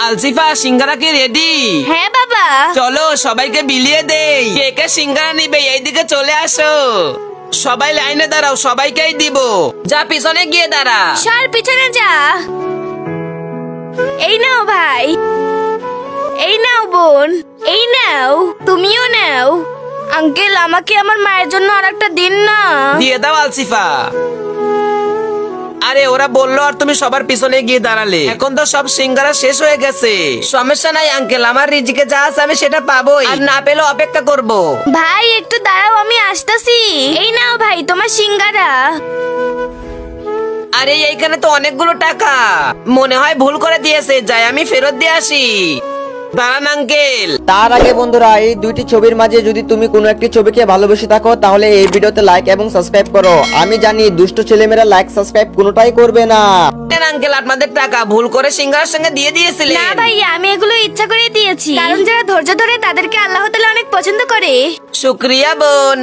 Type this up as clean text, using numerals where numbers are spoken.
আলসিফা, সিঙ্গারা কি রেডি? হ্যাঁ বাবা। চলো সবাইকে বিলিয়ে দেই। কে কে সিঙ্গারা নিবে এইদিকে চলে আসো। সবাই লাইনে দাঁড়াও, সবাইকেই দিব। যা পিছনে গিয়ে দাঁড়া। সর পিছনে যা। এই নাও ভাই, এই নাও বোন, এই নাও, তুমিও নাও। আঙ্কেল, আমাকে আমার মায়ের জন্য আরেকটা দিন না। দিয়ে দাও আলসিফা। আরে ওরা বললো আর তুমি সবার পিছনে গিয়ে দাঁড়ালে। এখন তো সব সিঙ্গারা শেষ হয়ে গেছে। সমস্যা নাই আঙ্কেল, আমার রিজিকে যা আছে আমি সেটা পাবোই, আর না পেলে অপেক্ষা করব। ভাই একটু দাঁড়াও, আমি আসতেছি। এই নাও ভাই তোমার সিঙ্গারা। আরে এইখানে তো অনেকগুলো টাকা, মনে হয় ভুল করে দিয়েছে। যাই আমি ফেরত দিয়ে আসি। দাঁড়ান আঙ্কেল। তার আগে বন্ধুরা, এই দুইটি ছবির মাঝে যদি তুমি কোনো একটি ছবিকে ভালোবেসে থাকো তাহলে এই ভিডিওতে লাইক এবং সাবস্ক্রাইব করো। আমি জানি দুষ্ট ছেলেমেয়েরা লাইক সাবস্ক্রাইব কোনোটাই করবে না। আঙ্কেল, আপনাদের টাকা ভুল করে সিঙ্গারার সঙ্গে দিয়ে দিয়েছিলেন। না ভাই, আমি এগুলো ইচ্ছা করে দিয়েছি, কারণ যারা ধৈর্য ধরে তাদেরকে আল্লাহ তাআলা অনেক পছন্দ করে। শুকরিয়া বোন।